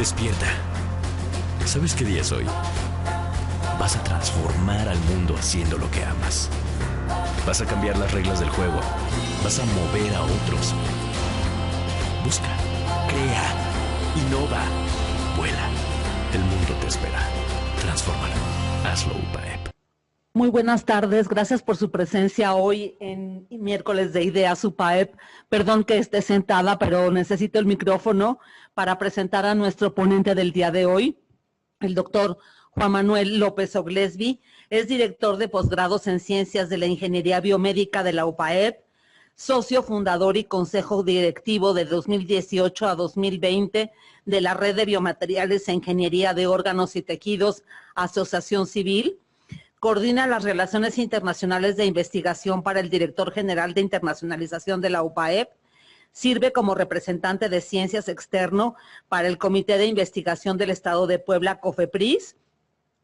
Despierta. ¿Sabes qué día es hoy? Vas a transformar al mundo haciendo lo que amas. Vas a cambiar las reglas del juego. Vas a mover a otros. Busca, crea, innova, vuela. El mundo te espera. Transfórmalo. Hazlo UPAEP. Muy buenas tardes, gracias por su presencia hoy en miércoles de Ideas UPAEP. Perdón que esté sentada, pero necesito el micrófono para presentar a nuestro ponente del día de hoy, el doctor Juan Manuel López Oglesby. Es director de posgrados en Ciencias de la Ingeniería Biomédica de la UPAEP, socio fundador y consejo directivo de 2018 a 2020 de la Red de Biomateriales e Ingeniería de Órganos y Tejidos, Asociación Civil. Coordina las relaciones internacionales de investigación para el director general de internacionalización de la UPAEP. Sirve como representante de ciencias externo para el Comité de Investigación del Estado de Puebla, COFEPRIS.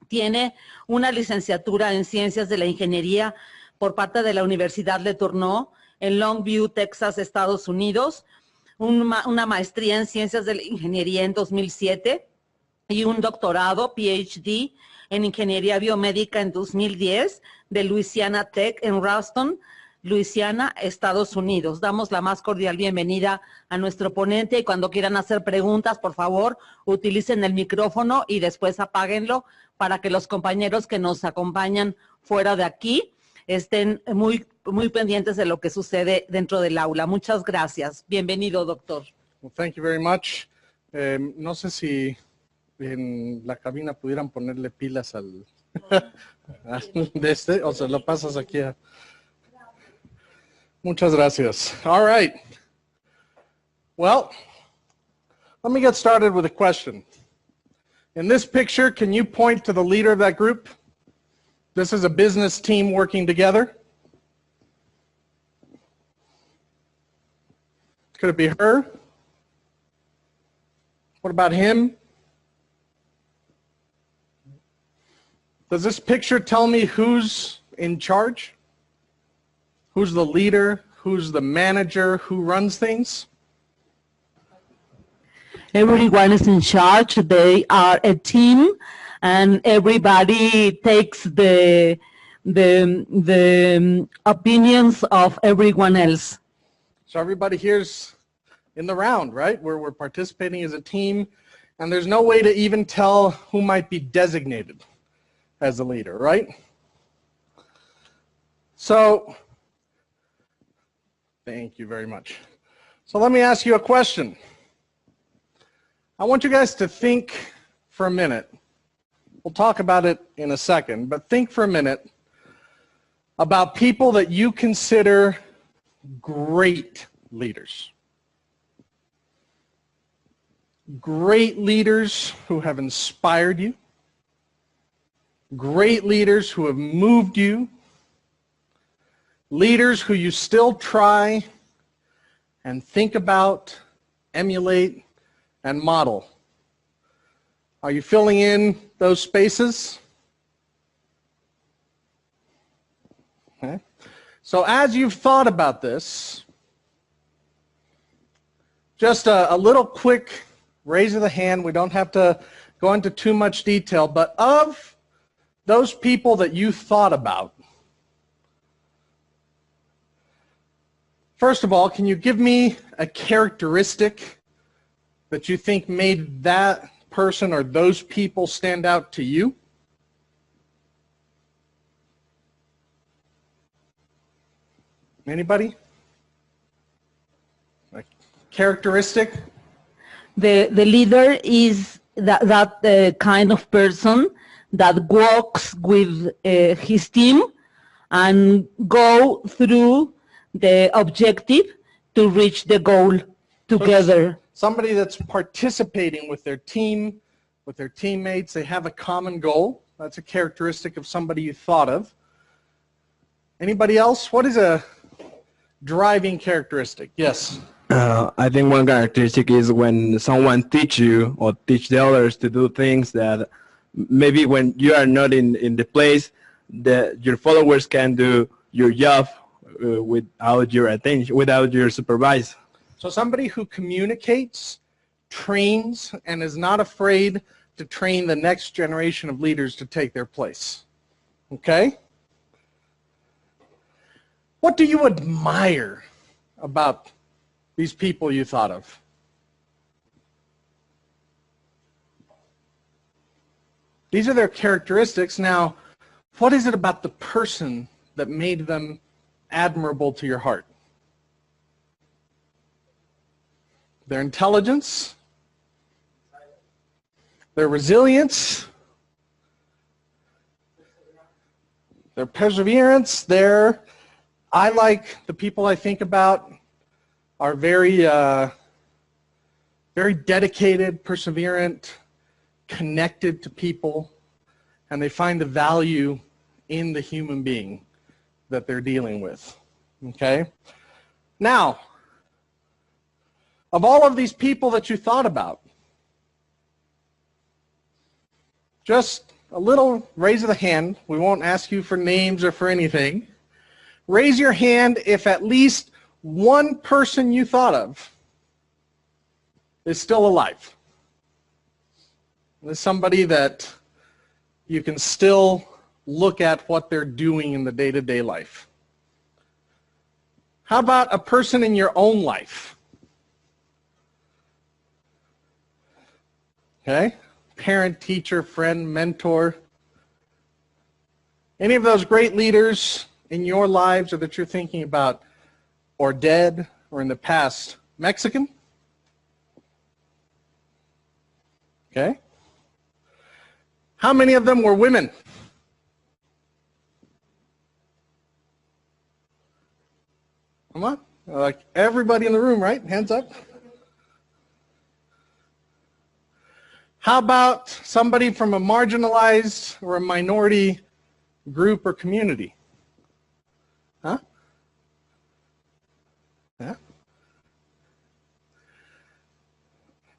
Tiene una licenciatura en Ciencias de la Ingeniería por parte de la Universidad LeTourneau en Longview, Texas, Estados Unidos. Una maestría en Ciencias de la Ingeniería en 2007 y un doctorado, Ph.D., en Ingeniería Biomédica en 2010 de Louisiana Tech en Ruston, Luisiana, Estados Unidos. Damos la más cordial bienvenida a nuestro ponente y cuando quieran hacer preguntas, por favor, utilicen el micrófono y después apáguenlo para que los compañeros que nos acompañan fuera de aquí estén muy pendientes de lo que sucede dentro del aula. Muchas gracias. Bienvenido, doctor. Well, thank you very much. No sé si en la cabina pudieran ponerle pilas al de este, o sea, lo pasas aquí a... Muchas gracias. All right. Well, let me get started with a question. In this picture, can you point to the leader of that group? This is a business team working together. Could it be her? What about him? Does this picture tell me who's in charge? Who's the leader? Who's the manager? Who runs things? Everyone is in charge. They are a team, and everybody takes the opinions of everyone else. So everybody here's in the round, right? We're participating as a team, and there's no way to even tell who might be designated as a leader, right? So, thank you very much. So let me ask you a question. I want you guys to think for a minute. We'll talk about it in a second, but think for a minute about people that you consider great leaders. Great leaders who have inspired you. Great leaders who have moved you. Leaders who you still try and think about, emulate, and model. Are you filling in those spaces? Okay. So as you've thought about this, just a little quick raise of the hand. We don't have to go into too much detail, but of those people that you thought about, first of all, can you give me a characteristic that you think made that person or those people stand out to you? Anybody? A characteristic? The leader is that kind of person that works with his team and go through the objective to reach the goal together. So somebody that's participating with their team, with their teammates, they have a common goal. That's a characteristic of somebody you thought of. Anybody else? What is a driving characteristic? Yes. I think one characteristic is when someone teach you or teach the others to do things that maybe when you are not in the place, your followers can do your job without your attention, without your supervisor. So somebody who communicates trains and is not afraid to train the next generation of leaders to take their place. Okay? What do you admire about these people you thought of? These are their characteristics. Now, what is it about the person that made them admirable to your heart? Their intelligence, their resilience, their perseverance, I like the people I think about are very dedicated, perseverant, connected to people, and they find the value in the human being that they're dealing with. Okay? Now, of all of these people that you thought about, just a little raise of the hand. We won't ask you for names or for anything. Raise your hand if at least one person you thought of is still alive. There's somebody that you can still look at what they're doing in the day-to-day life. How about a person in your own life? Okay? Parent, teacher, friend, mentor. Any of those great leaders in your lives or that you're thinking about, or dead, or in the past, Mexican? Okay? How many of them were women? Come on. Like everybody in the room, right? Hands up. How about somebody from a marginalized or a minority group or community? Huh? Yeah.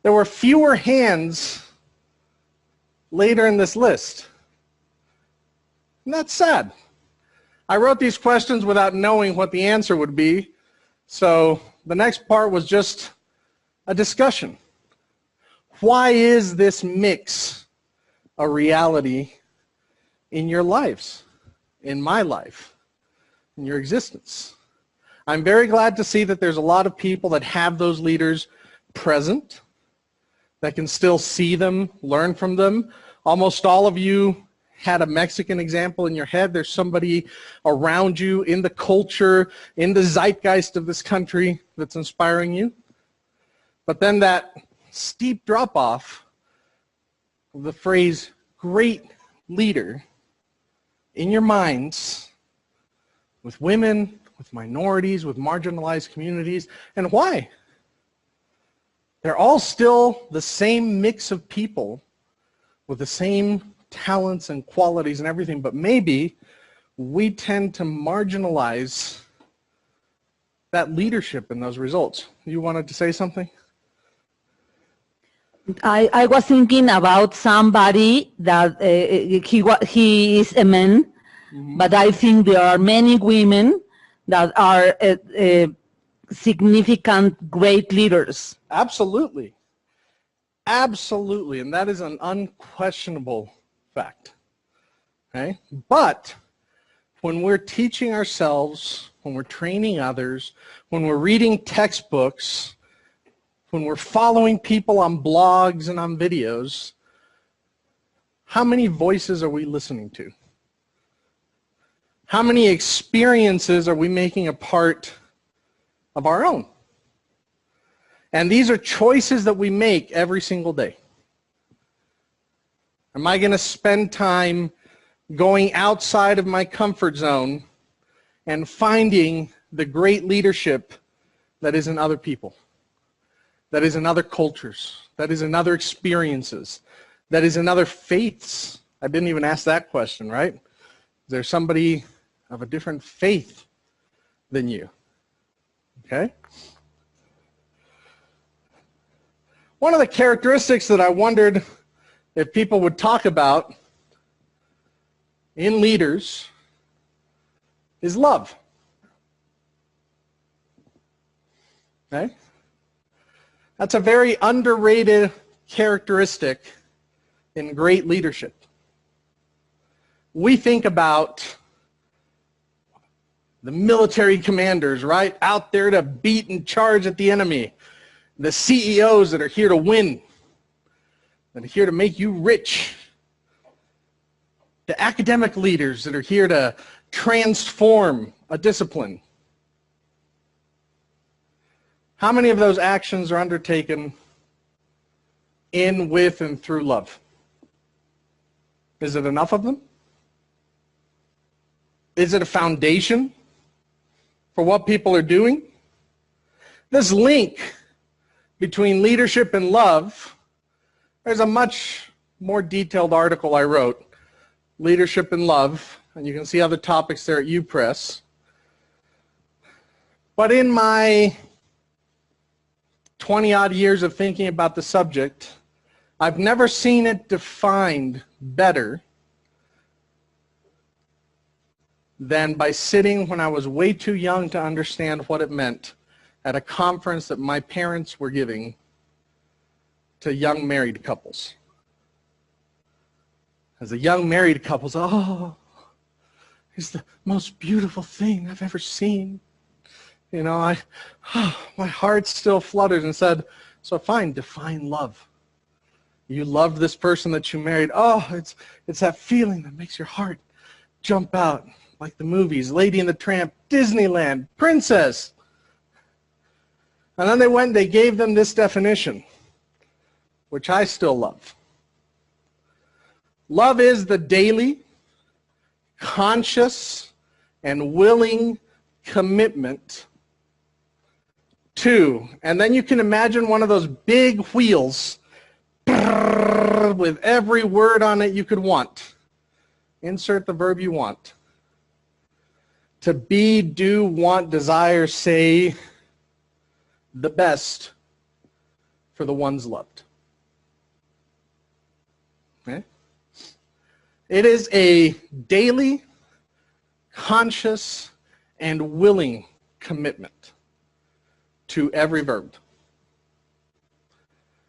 There were fewer hands later in this list. And that's sad. I wrote these questions without knowing what the answer would be, so the next part was just a discussion. Why is this mix a reality in your lives, in my life, in your existence? I'm very glad to see that there's a lot of people that have those leaders present, that can still see them, learn from them. Almost all of you had a Mexican example in your head. There's somebody around you in the culture, in the zeitgeist of this country that's inspiring you. But then that steep drop-off of the phrase great leader in your minds with women, with minorities, with marginalized communities. And why? They're all still the same mix of people with the same talents and qualities and everything, but maybe we tend to marginalize that leadership in those results. You wanted to say something? I was thinking about somebody that he is a man, but I think there are many women that are significant great leaders. Absolutely. Absolutely, and that is an unquestionable fact. Okay? But when we're teaching ourselves, when we're training others, when we're reading textbooks, when we're following people on blogs and on videos, how many voices are we listening to? How many experiences are we making a part of our own? And these are choices that we make every single day. Am I going to spend time going outside of my comfort zone and finding the great leadership that is in other people, that is in other cultures, that is in other experiences, that is in other faiths? I didn't even ask that question, right? Is there somebody of a different faith than you? Okay? One of the characteristics that I wondered if people would talk about in leaders is love. Okay? That's a very underrated characteristic in great leadership. We think about the military commanders, right, out there to beat and charge at the enemy. The CEOs that are here to win, that are here to make you rich. The academic leaders that are here to transform a discipline. How many of those actions are undertaken in, with, and through love? Is it enough of them? Is it a foundation for what people are doing? This link between leadership and love, there's a much more detailed article I wrote, Leadership and Love, and you can see other topics there at UPress. But in my 20-odd years of thinking about the subject, I've never seen it defined better than by sitting when I was way too young to understand what it meant at a conference that my parents were giving to young married couples. As a young married couple, oh, it's the most beautiful thing I've ever seen. You know, my heart still fluttered and said, so fine, define love. You love this person that you married. Oh, it's that feeling that makes your heart jump out, like the movies, Lady and the Tramp, Disneyland, Princess. And then they went and they gave them this definition, which I still love. Love is the daily, conscious, and willing commitment to, and then you can imagine one of those big wheels with every word on it you could want. Insert the verb you want. To be, do, want, desire, say the best for the ones loved. Okay? It is a daily, conscious, and willing commitment to every verb.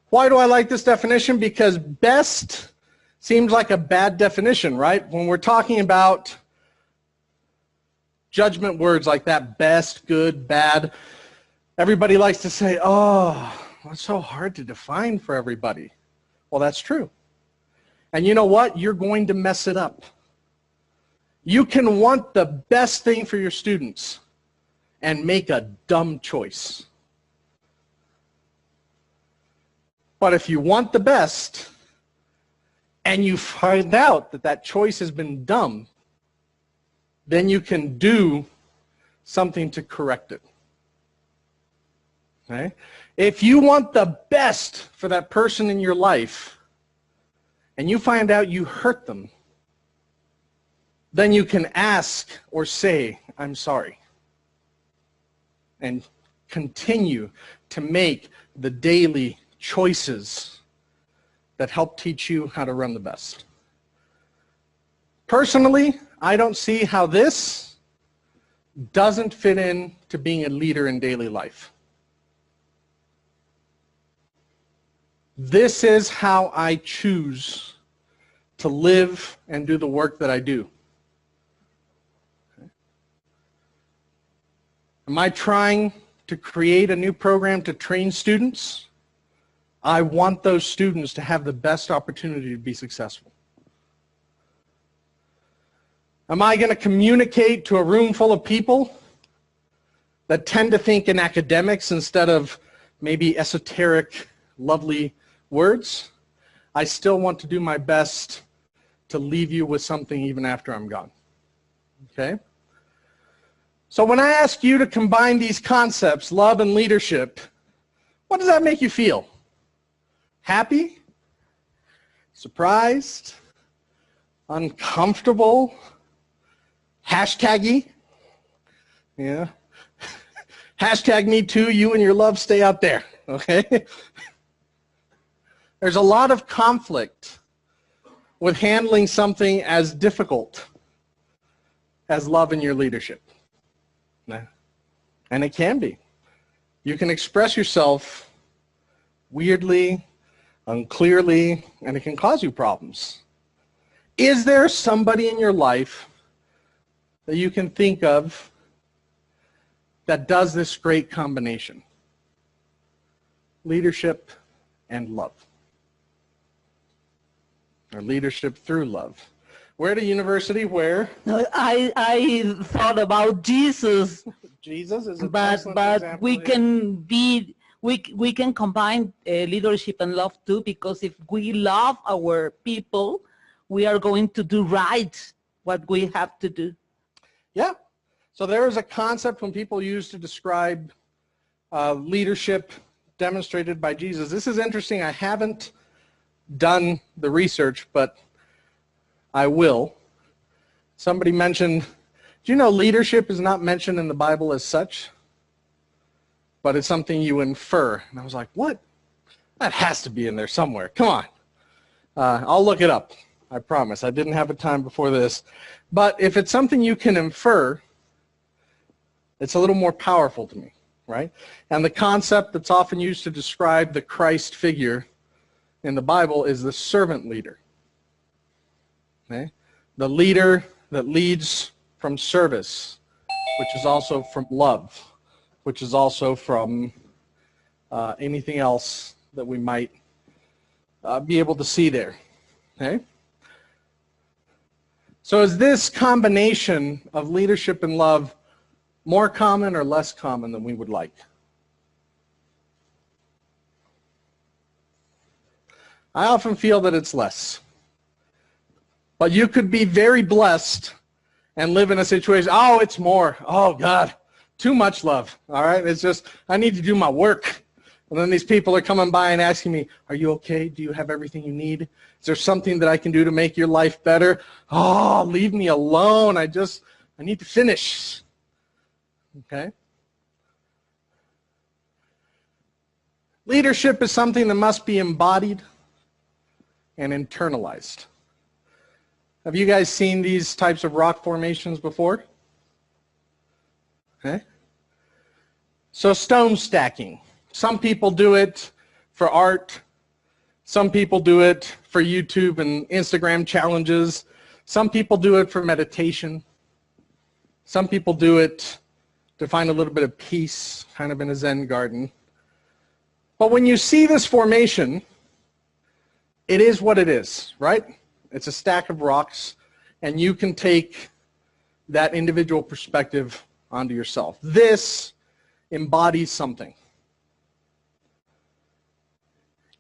Why do I like this definition? Because best seems like a bad definition, right? When we're talking about judgment words like that, best, good, bad, everybody likes to say, oh, it's so hard to define for everybody. Well, that's true. And you know what? You're going to mess it up. You can want the best thing for your students and make a dumb choice. But if you want the best and you find out that that choice has been dumb, then you can do something to correct it. Okay? If you want the best for that person in your life and you find out you hurt them, then you can ask or say, I'm sorry, and continue to make the daily choices that help teach you how to run the best. Personally, I don't see how this doesn't fit in to being a leader in daily life. This is how I choose to live and do the work that I do. Am I trying to create a new program to train students? I want those students to have the best opportunity to be successful. Am I going to communicate to a room full of people that tend to think in academics instead of maybe esoteric, lovely words? I still want to do my best to leave you with something even after I'm gone. Okay? So when I ask you to combine these concepts, love and leadership, what does that make you feel? Happy? Surprised? Uncomfortable? Hashtaggy? Yeah. Hashtag me too, you and your love stay out there, okay? There's a lot of conflict with handling something as difficult as love in your leadership. And it can be. You can express yourself weirdly, unclearly, and it can cause you problems. Is there somebody in your life that you can think of that does this great combination? Leadership and love. Or leadership through love. We're at a university where... I thought about Jesus. Jesus is an but example we here. can be we can combine leadership and love too, because if we love our people, we are going to do right what we have to do. Yeah. So there is a concept when people use to describe leadership demonstrated by Jesus. This is interesting. I haven't done the research, but I will. Somebody mentioned, do you know leadership is not mentioned in the Bible as such, but it's something you infer? And I was like, what? That has to be in there somewhere. Come on. I'll look it up. I promise. I didn't have the time before this. But if it's something you can infer, it's a little more powerful to me, right? And the concept that's often used to describe the Christ figure in the Bible is the servant leader. Okay? The leader that leads from service, which is also from love, which is also from anything else that we might be able to see there. Okay? So is this combination of leadership and love more common or less common than we would like? I often feel that it's less. But you could be very blessed and live in a situation, oh, it's more. Oh, God, too much love. All right, it's just, I need to do my work. And then these people are coming by and asking me, are you okay? Do you have everything you need? Is there something that I can do to make your life better? Oh, leave me alone. I need to finish. Okay? Leadership is something that must be embodied and internalized. Have you guys seen these types of rock formations before? Okay. So stone stacking. Some people do it for art. Some people do it for YouTube and Instagram challenges. Some people do it for meditation. Some people do it to find a little bit of peace, kind of in a Zen garden. But when you see this formation, it is what it is, right? It's a stack of rocks, and you can take that individual perspective onto yourself. This embodies something.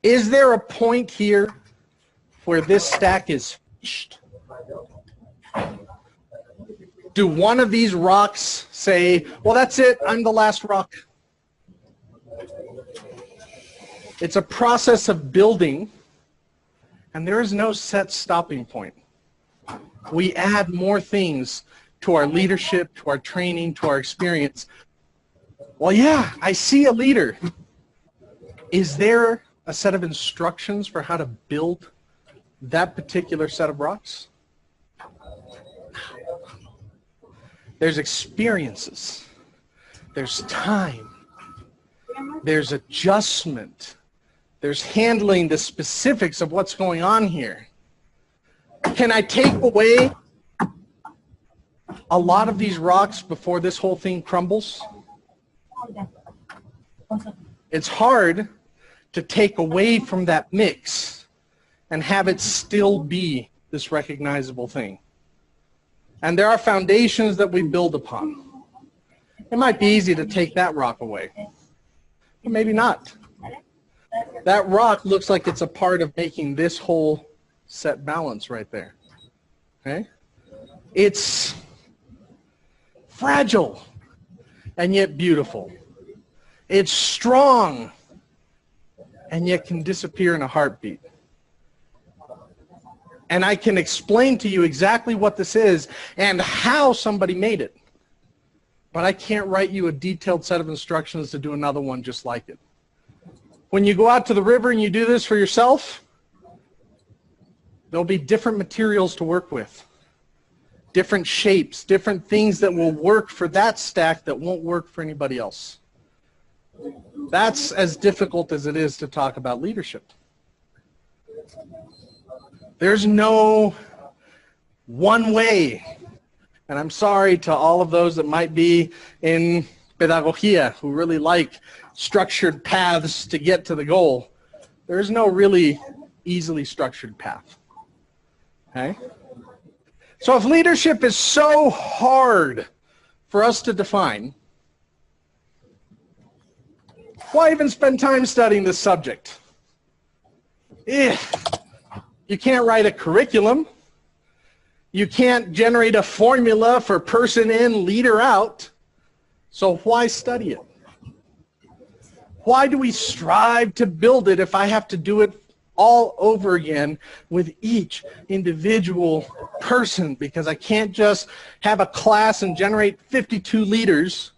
Is there a point here where this stack is finished? Do one of these rocks say, well, that's it, I'm the last rock? It's a process of building, and there is no set stopping point. We add more things to our leadership, to our training, to our experience. Well, yeah, I see a leader. Is there a set of instructions for how to build that particular set of rocks? There's experiences. There's time. There's adjustment. There's handling the specifics of what's going on here. Can I take away a lot of these rocks before this whole thing crumbles? It's hard to take away from that mix and have it still be this recognizable thing. And there are foundations that we build upon. It might be easy to take that rock away, but maybe not. That rock looks like it's a part of making this whole set balance right there. Okay? It's fragile and yet beautiful. It's strong and yet can disappear in a heartbeat. And I can explain to you exactly what this is and how somebody made it. But I can't write you a detailed set of instructions to do another one just like it. When you go out to the river and you do this for yourself, there'll be different materials to work with, different shapes, different things that will work for that stack that won't work for anybody else. That's as difficult as it is to talk about leadership. There's no one way. And I'm sorry to all of those that might be in pedagogía who really like structured paths to get to the goal. There is no really easily structured path. Okay? So if leadership is so hard for us to define, why even spend time studying this subject? You can't write a curriculum. You can't generate a formula for person in, leader out. So why study it? Why do we strive to build it if I have to do it all over again with each individual person? Because I can't just have a class and generate 52 leaders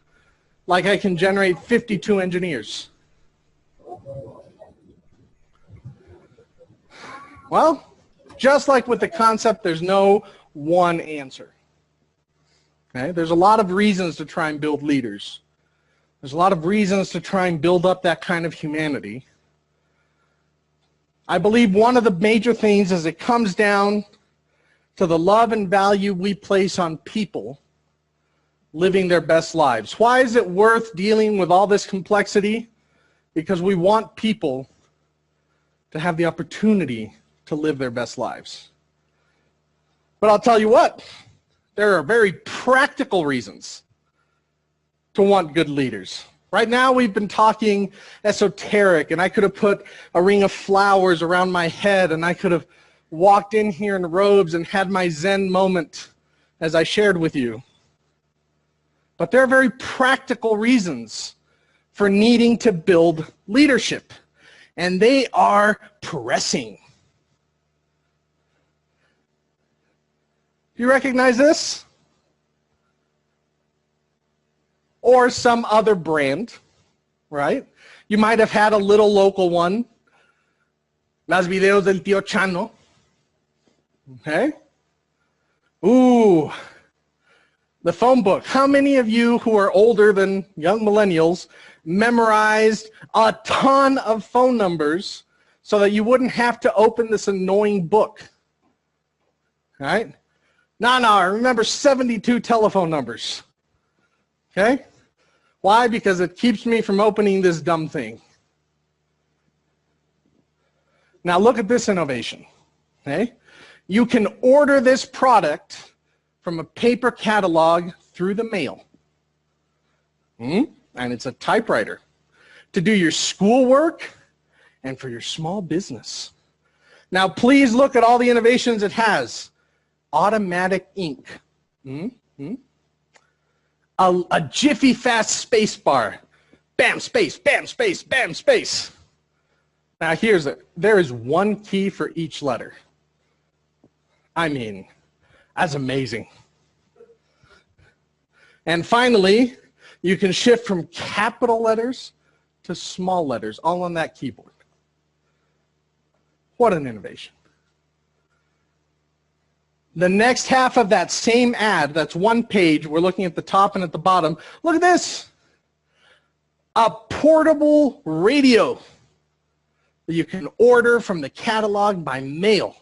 like I can generate 52 engineers. Well, just like with the concept, there's no one answer. Okay? There's a lot of reasons to try and build leaders. There's a lot of reasons to try and build up that kind of humanity. I believe one of the major things is it comes down to the love and value we place on people living their best lives. Why is it worth dealing with all this complexity? Because we want people to have the opportunity to live their best lives. But I'll tell you what, there are very practical reasons to want good leaders. Right now we've been talking esoteric, and I could have put a ring of flowers around my head, and I could have walked in here in robes and had my Zen moment as I shared with you. But there are very practical reasons for needing to build leadership, and they are pressing. Do you recognize this? Or some other brand, right? You might have had a little local one. Las videos del tío Chano. Okay? Ooh. The phone book. How many of you who are older than young millennials memorized a ton of phone numbers so that you wouldn't have to open this annoying book? Right? No, I remember 72 telephone numbers. Okay? Why? Because it keeps me from opening this dumb thing. Now look at this innovation. Okay? You can order this product from a paper catalog through the mail. And it's a typewriter to do your schoolwork and for your small business. Now please look at all the innovations it has. Automatic ink. A jiffy fast space bar. Bam, space, bam, space, bam, space. Now here's it. There is one key for each letter. I mean, that's amazing. And finally, you can shift from capital letters to small letters, all on that keyboard. What an innovation. The next half of that same ad, that's one page, we're looking at the top and at the bottom. Look at this. A portable radio that you can order from the catalog by mail.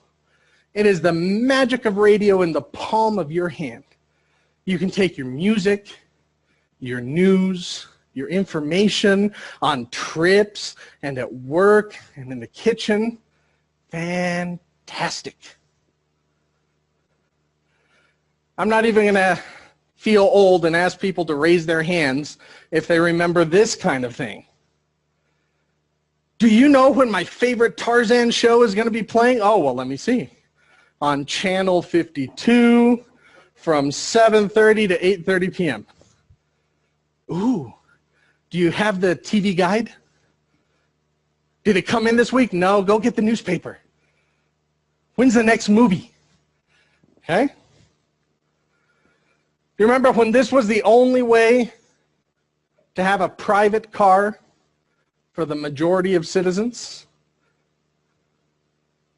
It is the magic of radio in the palm of your hand. You can take your music, your news, your information on trips and at work and in the kitchen. Fantastic. I'm not even going to feel old and ask people to raise their hands if they remember this kind of thing. Do you know when my favorite Tarzan show is going to be playing? Oh, well, let me see. On channel 52 from 7:30 to 8:30 p.m. Ooh, do you have the TV guide? Did it come in this week? No, go get the newspaper. When's the next movie? Okay? You remember when this was the only way to have a private car for the majority of citizens?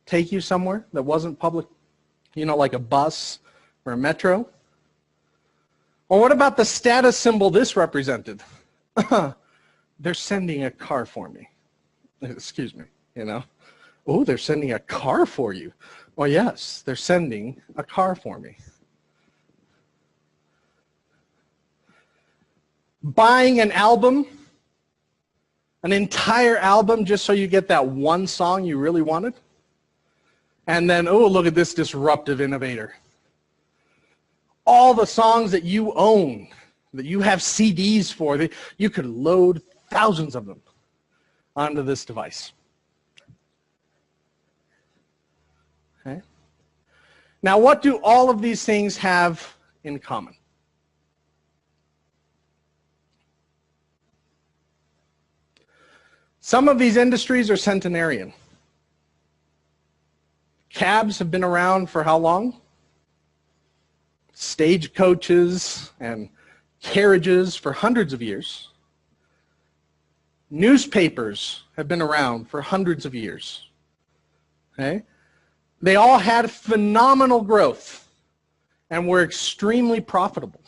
Take you somewhere that wasn't public, you know, like a bus or a metro? Or what about the status symbol this represented? they're sending a car for me. Excuse me, you know. Oh, they're sending a car for you. Well, yes, they're sending a car for me. Buying an album, an entire album just so you get that one song you really wanted. And then, oh, look at this disruptive innovator. All the songs that you own, that you have CDs for, that you could load thousands of them onto this device. Okay. Now, what do all of these things have in common? Some of these industries are centenarian. Cabs have been around for how long? Stagecoaches and carriages for hundreds of years. Newspapers have been around for hundreds of years. Okay? They all had phenomenal growth and were extremely profitable.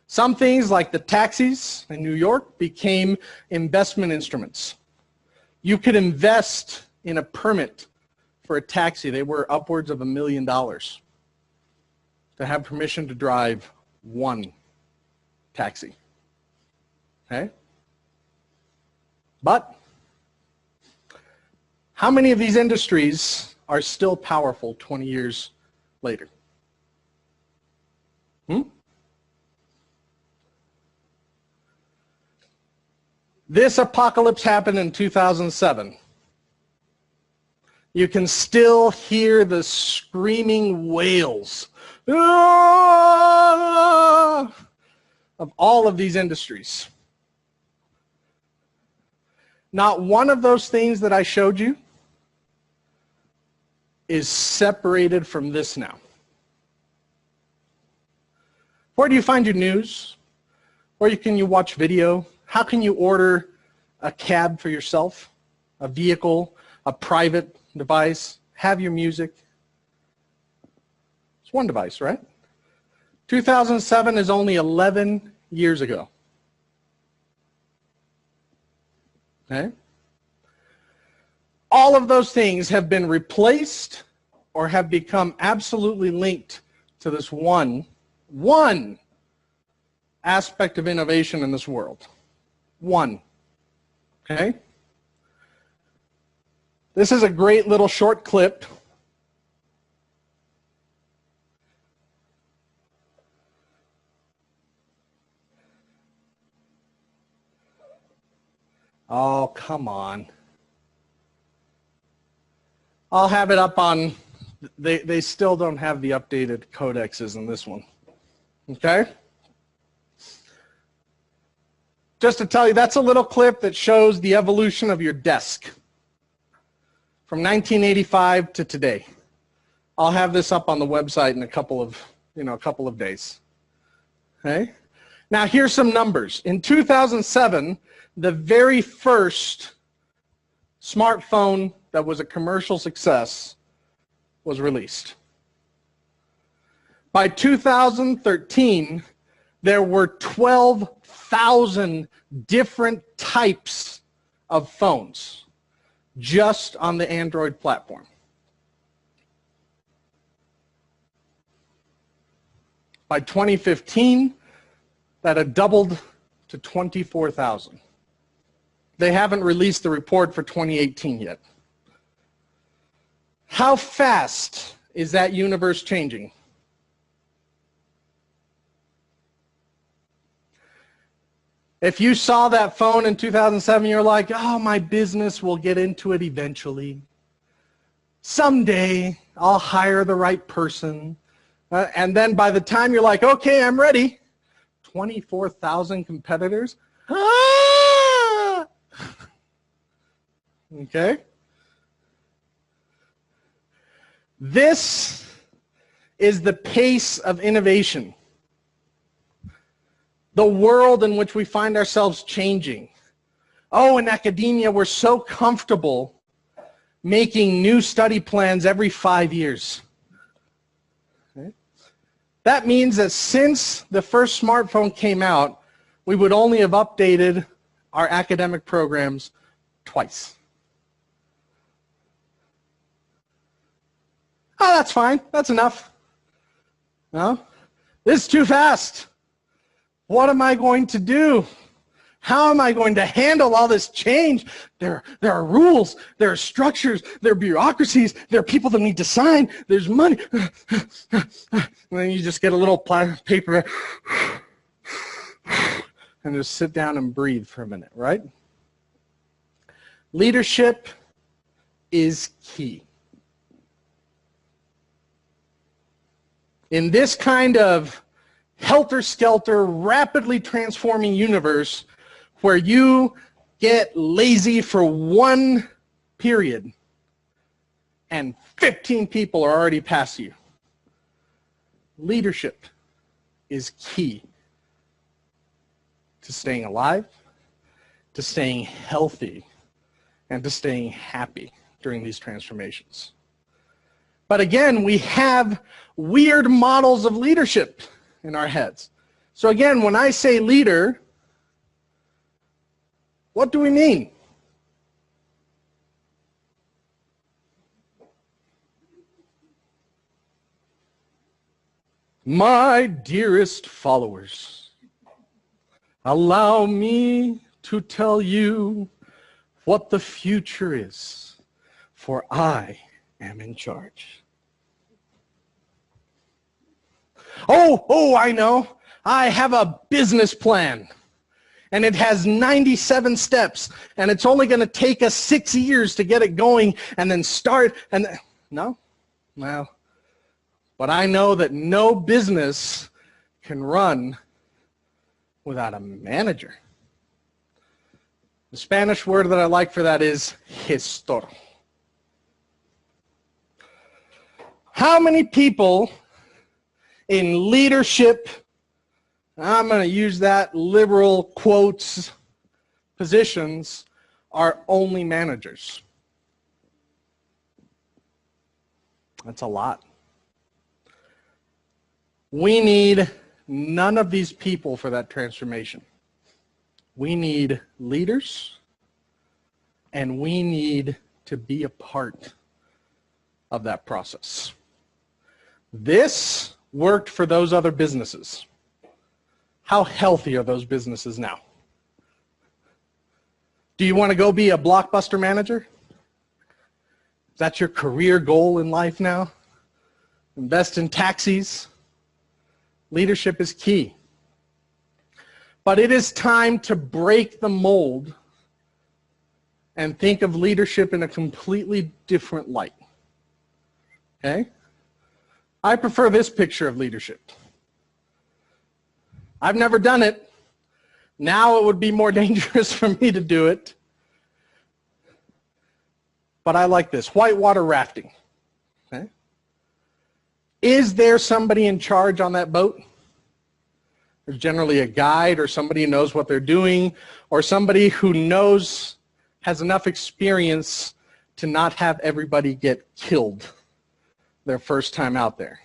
Some things like the taxis in New York became investment instruments. You could invest in a permit for a taxi. They were upwards of $1 million to have permission to drive one taxi. Okay? But how many of these industries are still powerful 20 years later? This apocalypse happened in 2007. You can still hear the screaming wails of all of these industries. Not one of those things that I showed you is separated from this now. Where do you find your news? Where can you watch video? How can you order a cab for yourself, a vehicle, a private device, have your music? It's one device, right? 2007 is only 11 years ago. Okay? All of those things have been replaced or have become absolutely linked to this one aspect of innovation in this world. One. Okay? This is a great little short clip. Oh, come on. I'll have it up on, they still don't have the updated codexes in this one. Okay? Just to tell you, that's a little clip that shows the evolution of your desk from 1985 to today. I'll have this up on the website in a couple of days. Okay? Now here's some numbers. In 2007, the very first smartphone that was a commercial success was released. By 2013, there were 12,000 different types of phones just on the Android platform. By 2015, that had doubled to 24,000. They haven't released the report for 2018 yet. How fast is that universe changing? If you saw that phone in 2007, you're like, oh, my business will get into it eventually. Someday, I'll hire the right person. And then by the time you're like, okay, I'm ready, 24,000 competitors. Ah! Okay? This is the pace of innovation. The world in which we find ourselves changing. Oh, in academia, we're so comfortable making new study plans every 5 years. Okay? That means that since the first smartphone came out, we would only have updated our academic programs twice. Oh, that's fine. That's enough. No? This is too fast. What am I going to do? How am I going to handle all this change? There are rules, there are structures, there are bureaucracies, there are people that need to sign, there's money. And then you just get a little paper and just sit down and breathe for a minute, right? Leadership is key. In this kind of helter-skelter, rapidly transforming universe where you get lazy for one period and 15 people are already past you, leadership is key to staying alive, to staying healthy, and to staying happy during these transformations. But again, we have weird models of leadership in our heads. So again, when I say leader, what do we mean? My dearest followers, allow me to tell you what the future is, for I am in charge. Oh, I know. I have a business plan. And it has 97 steps. And it's only going to take us 6 years to get it going and then start. And no? Well, but I know that no business can run without a manager. The Spanish word that I like for that is gestor. How many people in leadership, I'm going to use that liberal quotes, positions, are only managers? That's a lot. We need none of these people for that transformation. We need leaders, and we need to be a part of that process. This worked for those other businesses. How healthy are those businesses now? Do you want to go be a Blockbuster manager? Is that your career goal in life now? Invest in taxis? Leadership is key. But it is time to break the mold and think of leadership in a completely different light. Okay? I prefer this picture of leadership. I've never done it. Now it would be more dangerous for me to do it. But I like this. Whitewater rafting. Okay? Is there somebody in charge on that boat? There's generally a guide or somebody who knows what they're doing, or somebody who knows, has enough experience to not have everybody get killed their first time out there.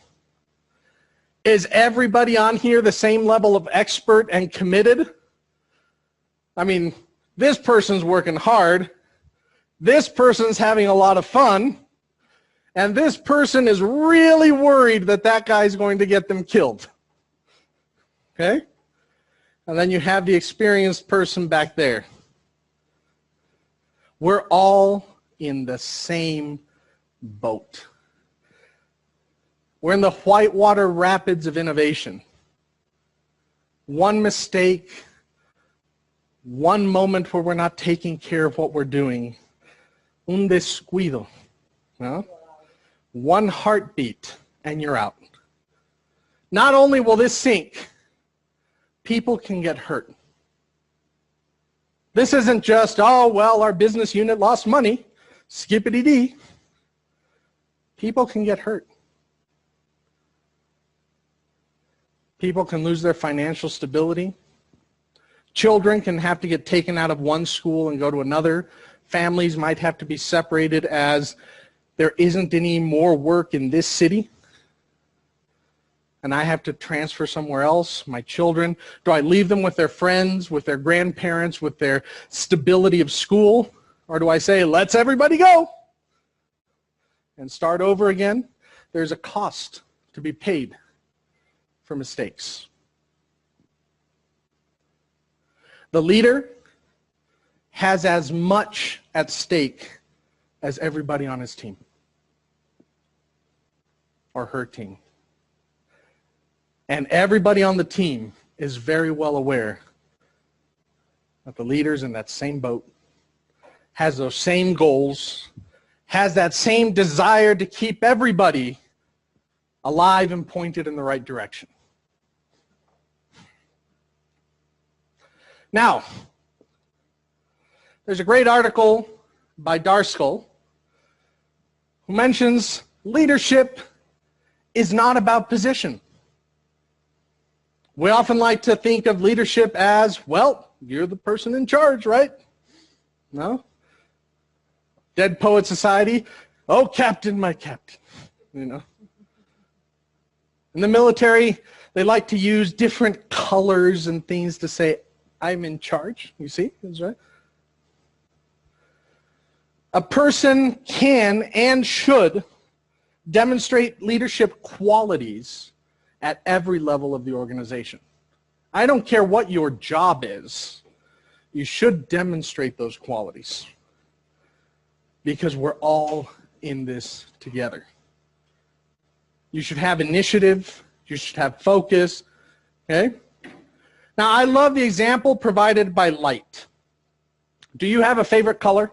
Is everybody on here the same level of expert and committed? I mean, this person's working hard, this person's having a lot of fun, and this person is really worried that that guy's going to get them killed. Okay? And then you have the experienced person back there. We're all in the same boat. We're in the whitewater rapids of innovation. One mistake, one moment where we're not taking care of what we're doing, un descuido, no? One heartbeat, and you're out. Not only will this sink, people can get hurt. This isn't just, oh, well, our business unit lost money, skippity-dee. People can get hurt. People can lose their financial stability. Children can have to get taken out of one school and go to another. Families might have to be separated as there isn't any more work in this city. and I have to transfer somewhere else, my children? Do I leave them with their friends, with their grandparents, with their stability of school? Or do I say, let's everybody go and start over again? There's a cost to be paid for mistakes. The leader has as much at stake as everybody on his team or her team. And everybody on the team is very well aware that the leader's in that same boat, has those same goals, has that same desire to keep everybody alive and pointed in the right direction. Now, there's a great article by Darskell who mentions leadership is not about position. We often like to think of leadership as, well, you're the person in charge, right? No? Dead Poet Society, oh, captain, my captain, you know. In the military, they like to use different colors and things to say, I'm in charge, you see, that's right. A person can and should demonstrate leadership qualities at every level of the organization. I don't care what your job is, you should demonstrate those qualities because we're all in this together. You should have initiative, you should have focus, okay? Now, I love the example provided by light. Do you have a favorite color?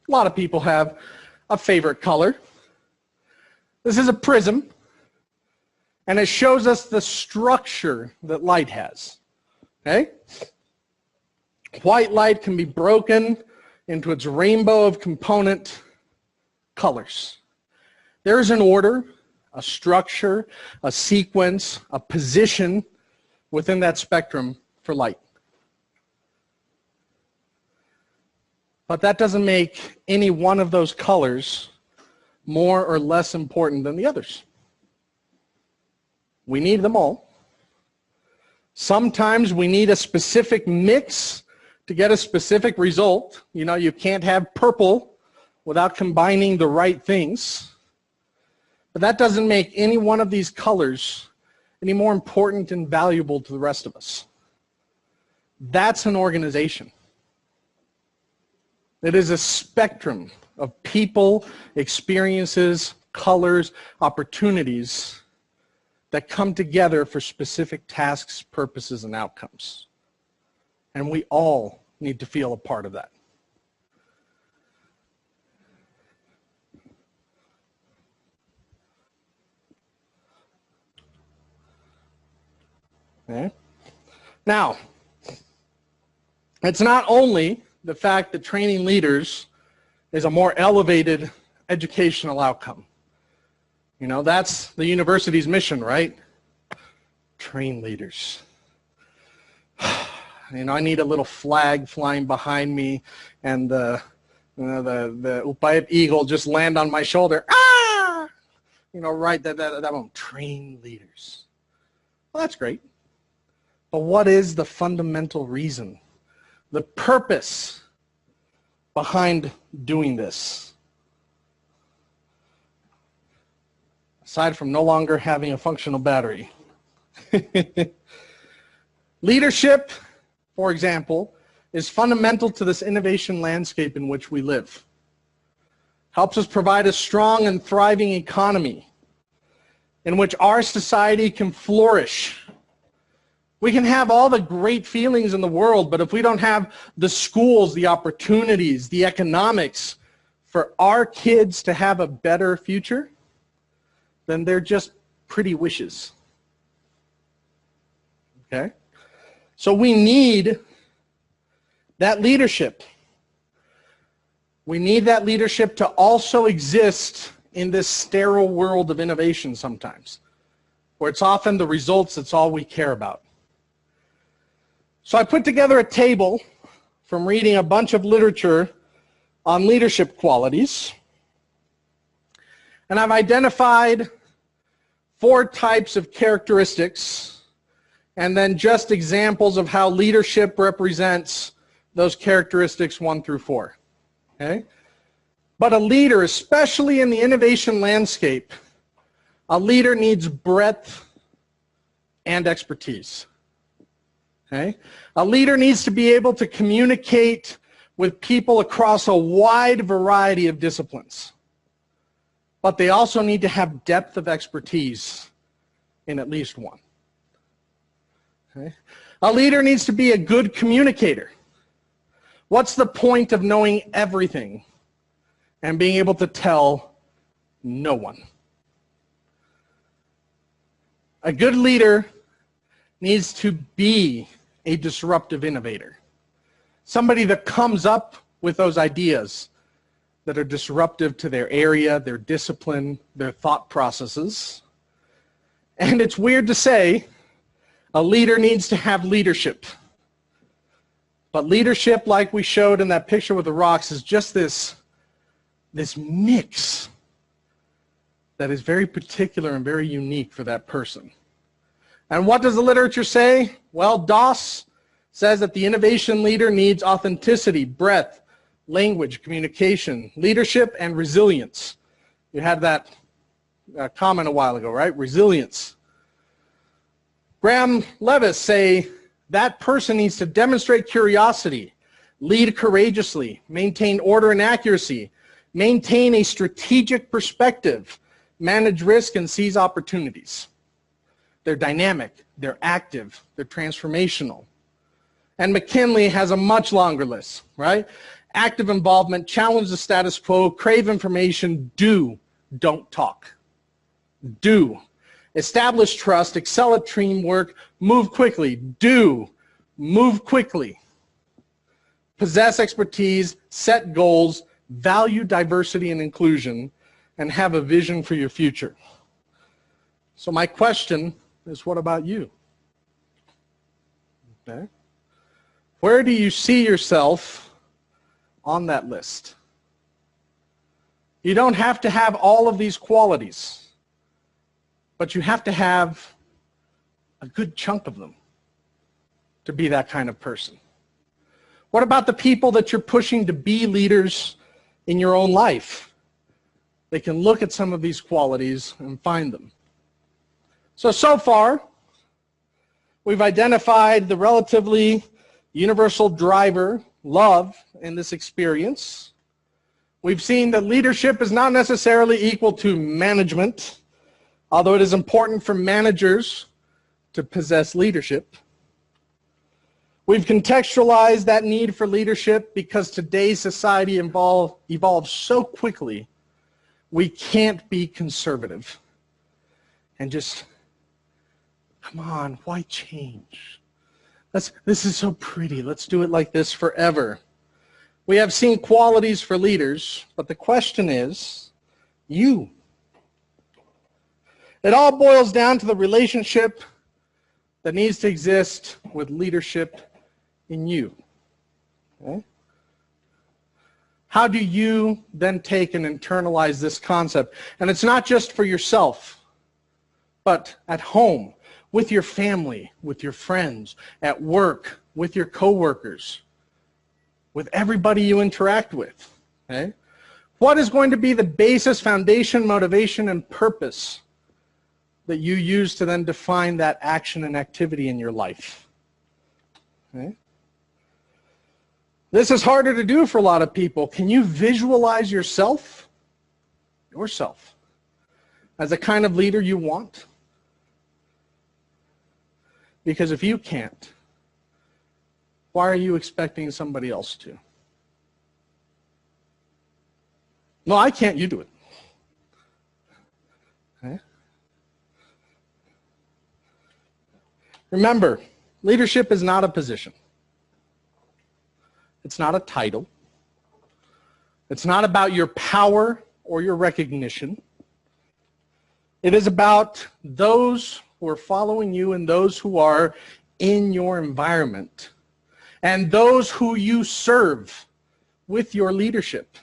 A lot of people have a favorite color. This is a prism, and it shows us the structure that light has, okay? White light can be broken into its rainbow of component colors. There is an order, a structure, a sequence, a position within that spectrum for light. But that doesn't make any one of those colors more or less important than the others. We need them all. Sometimes we need a specific mix to get a specific result. You know, you can't have purple without combining the right things. But that doesn't make any one of these colors any more important and valuable to the rest of us. That's an organization. It is a spectrum of people, experiences, colors, opportunities that come together for specific tasks, purposes, and outcomes. And we all need to feel a part of that. Okay. Now, it's not only the fact that training leaders is a more elevated educational outcome. You know, that's the university's mission, right? Train leaders. You know, I need a little flag flying behind me and the UPAEP eagle just land on my shoulder. Ah! You know, right, that one. Train leaders. Well, that's great. But what is the fundamental reason, the purpose behind doing this? Aside from no longer having a functional battery. Leadership, for example, is fundamental to this innovation landscape in which we live. Helps us provide a strong and thriving economy in which our society can flourish. We can have all the great feelings in the world, but if we don't have the schools, the opportunities, the economics for our kids to have a better future, then they're just pretty wishes. Okay? So we need that leadership. We need that leadership to also exist in this sterile world of innovation sometimes, where it's often the results that's all we care about. So I put together a table from reading a bunch of literature on leadership qualities. And I've identified 4 types of characteristics, and then just examples of how leadership represents those characteristics 1 through 4. Okay? But a leader, especially in the innovation landscape, a leader needs breadth and expertise. Okay? A leader needs to be able to communicate with people across a wide variety of disciplines. But they also need to have depth of expertise in at least one. Okay? A leader needs to be a good communicator. What's the point of knowing everything and being able to tell no one? A good leader needs to be a disruptive innovator. Somebody that comes up with those ideas that are disruptive to their area, their discipline, their thought processes. And it's weird to say, a leader needs to have leadership. But leadership, like we showed in that picture with the rocks, is just this mix that is very particular and very unique for that person. And what does the literature say? Well, Doss says that the innovation leader needs authenticity, breadth, language, communication, leadership, and resilience. You had that comment a while ago, right? Resilience. Graham Levis say that person needs to demonstrate curiosity, lead courageously, maintain order and accuracy, maintain a strategic perspective, manage risk, and seize opportunities. They're dynamic, they're active, they're transformational. And McKinley has a much longer list, right? Active involvement, challenge the status quo, crave information, do, don't talk. Do. Establish trust, excel at teamwork, move quickly. Do, move quickly. Possess expertise, set goals, value diversity and inclusion, and have a vision for your future. So my question is, what about you? Okay. Where do you see yourself on that list? You don't have to have all of these qualities, but you have to have a good chunk of them to be that kind of person. What about the people that you're pushing to be leaders in your own life? They can look at some of these qualities and find them. So far, we've identified the relatively universal driver, love, in this experience. We've seen that leadership is not necessarily equal to management, although it is important for managers to possess leadership. We've contextualized that need for leadership because today's society evolves so quickly, we can't be conservative and just, come on, why change? This is so pretty. Let's do it like this forever. We have seen qualities for leaders, but the question is, you. It all boils down to the relationship that needs to exist with leadership in you. Okay? How do you then take and internalize this concept? And it's not just for yourself, but at home, with your family, with your friends, at work, with your coworkers, with everybody you interact with. Okay? What is going to be the basis, foundation, motivation, and purpose that you use to then define that action and activity in your life? Okay? This is harder to do for a lot of people. Can you visualize yourself as the kind of leader you want? Because if you can't, why are you expecting somebody else to? No, I can't, you do it. Okay? Remember, leadership is not a position. It's not a title. It's not about your power or your recognition. It is about those who are following you and those who are in your environment and those who you serve with your leadership.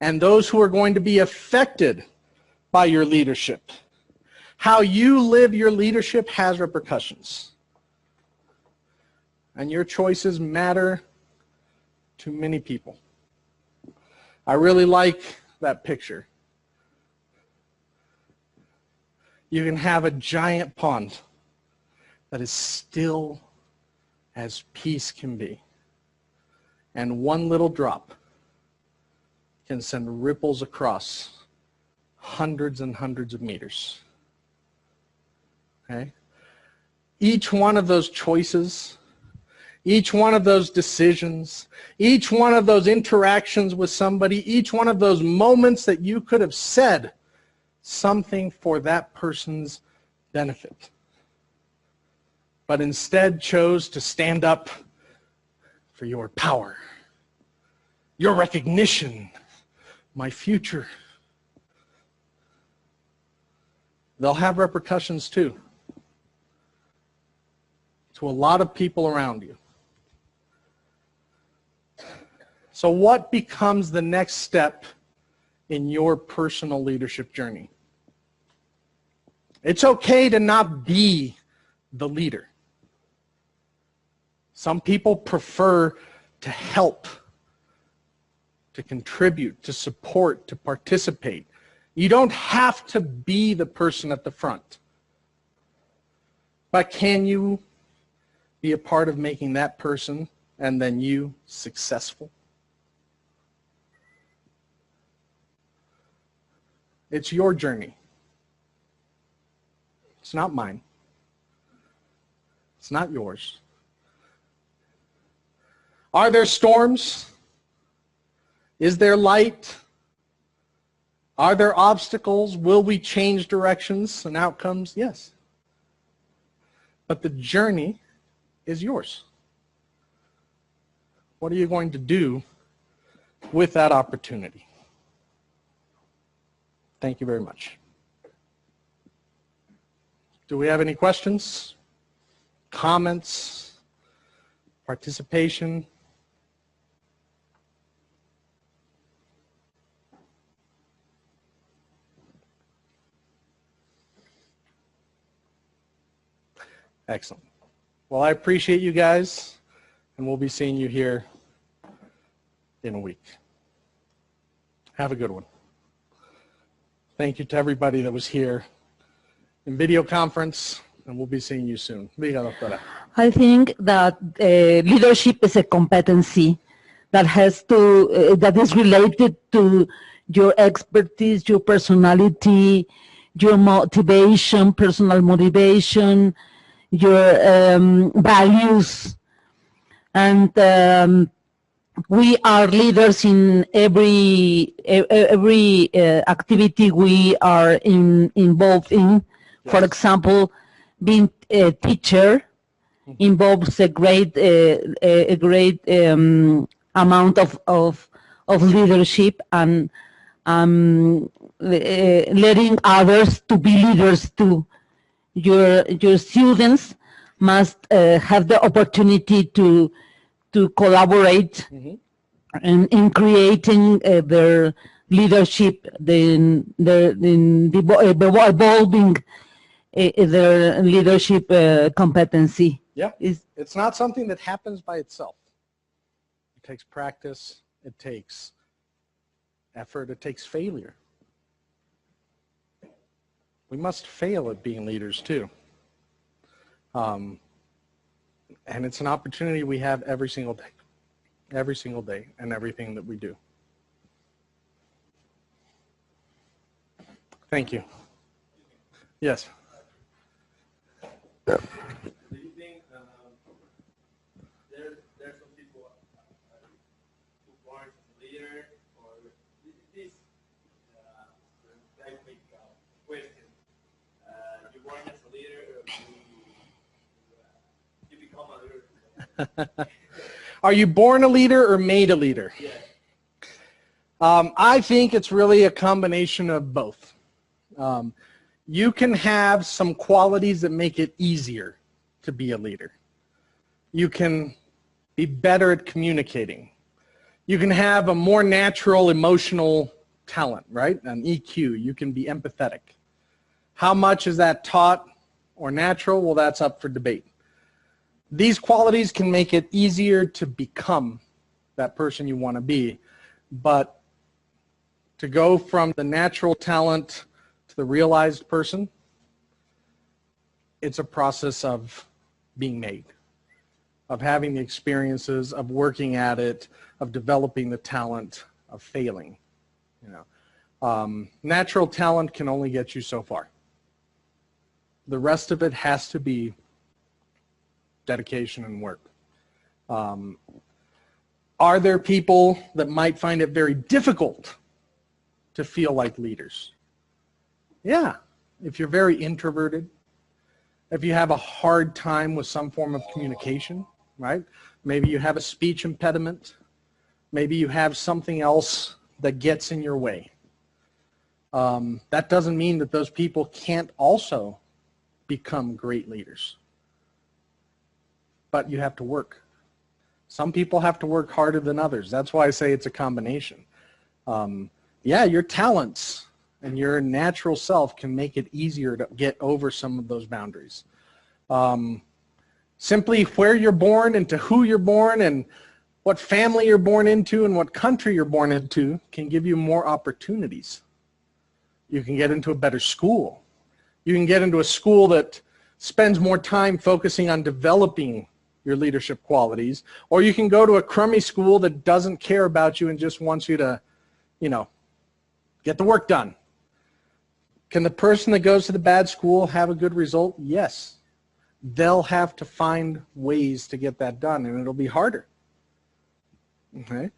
and those who are going to be affected by your leadership. How you live your leadership has repercussions. And your choices matter to many people. I really like that picture. You can have a giant pond that is still as peace can be. And one little drop can send ripples across hundreds and hundreds of meters. Okay? Each one of those choices, each one of those decisions, each one of those interactions with somebody, each one of those moments that you could have said something for that person's benefit, but instead chose to stand up for your power, your recognition, my future. They'll have repercussions too, to a lot of people around you. So what becomes the next step in your personal leadership journey? It's okay to not be the leader. Some people prefer to help, to contribute, to support, to participate. You don't have to be the person at the front. But can you be a part of making that person and then you successful? It's your journey. It's not mine. It's not yours. Are there storms? Is there light? Are there obstacles? Will we change directions and outcomes? Yes. But the journey is yours. What are you going to do with that opportunity? Thank you very much. Do we have any questions, comments, participation? Excellent. Well, I appreciate you guys, and we'll be seeing you here in a week. Have a good one. Thank you to everybody that was here in video conference, and we'll be seeing you soon. I think that leadership is a competency that has to that is related to your expertise, your personality, your motivation, personal motivation, your values, and we are leaders in every activity we are involved in. Yes. For example, being a teacher involves a great amount of leadership and letting others to be leaders too. Your students must have the opportunity to collaborate in creating their leadership, evolving their leadership competency. Yeah, it's not something that happens by itself. It takes practice, it takes effort, it takes failure. We must fail at being leaders too. And it's an opportunity we have every single day, and everything that we do. Thank you. Yes. Do you think there's some people who born as a leader, or this technical question? You born as a leader, or you become a leader? Are you born a leader or made a leader? Yeah. I think it's really a combination of both. You can have some qualities that make it easier to be a leader. You can be better at communicating. You can have a more natural emotional talent, right? An EQ. You can be empathetic. How much is that taught or natural? Well, that's up for debate. These qualities can make it easier to become that person you want to be, but to go from the natural talent to the realized person, it's a process of being made, of having the experiences, of working at it, of developing the talent, of failing. Natural talent can only get you so far. The rest of it has to be dedication and work. Are there people that might find it very difficult to feel like leaders? Yeah, if you're very introverted, if you have a hard time with some form of communication, right? Maybe you have a speech impediment. Maybe you have something else that gets in your way. That doesn't mean that those people can't also become great leaders. But you have to work. Some people have to work harder than others. That's why I say it's a combination. Yeah, your talents and your natural self can make it easier to get over some of those boundaries. Simply where you're born and to who you're born and what family you're born into and what country you're born into can give you more opportunities. You can get into a better school. You can get into a school that spends more time focusing on developing your leadership qualities, or you can go to a crummy school that doesn't care about you and just wants you to, get the work done. Can the person that goes to the bad school have a good result? Yes. They'll have to find ways to get that done, and it'll be harder. Okay?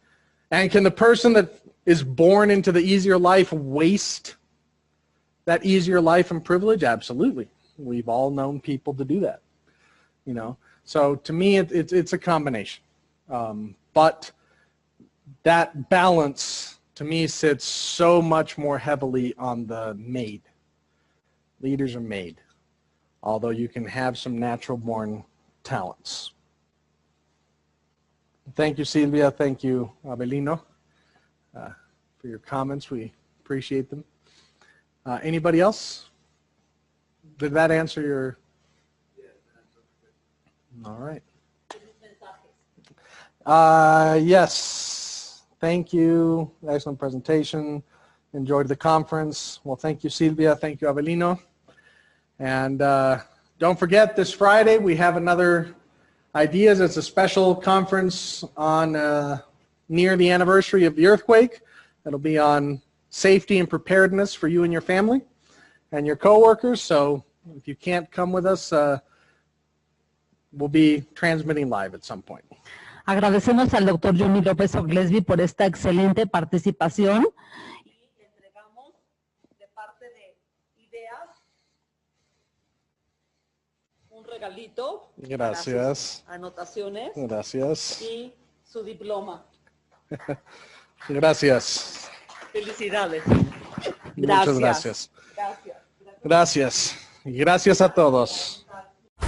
And can the person that is born into the easier life waste that easier life and privilege? Absolutely. We've all known people to do that. So to me, it's a combination. But that balance, to me, sits so much more heavily on the made. Leaders are made, although you can have some natural-born talents. Thank you, Silvia. Thank you, Abelino, for your comments. We appreciate them. Anybody else? Did that answer your... All right. Yes. Thank you. Excellent presentation. Enjoyed the conference. Well, thank you, Silvia. Thank you, Avelino. And don't forget, this Friday we have another IIDEAS. It's a special conference on near the anniversary of the earthquake. It'll be on safety and preparedness for you and your family and your coworkers. So if you can't come with us, we'll be transmitting live at some point. Agradecemos al doctor Johnny López Oglesby por esta excelente participación. Y entregamos de parte de IIDEAS un regalito. Gracias. Para sus anotaciones. Gracias. Y su diploma. Gracias. Felicidades. Muchas gracias. Gracias. Y gracias a todos.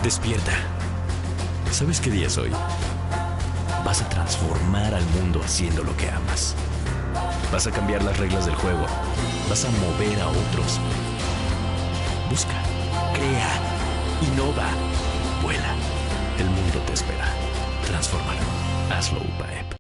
Despierta. ¿Sabes qué día es hoy? Vas a transformar al mundo haciendo lo que amas. Vas a cambiar las reglas del juego. Vas a mover a otros. Busca, crea, innova, vuela. El mundo te espera. Transfórmalo. Hazlo, UPAEP.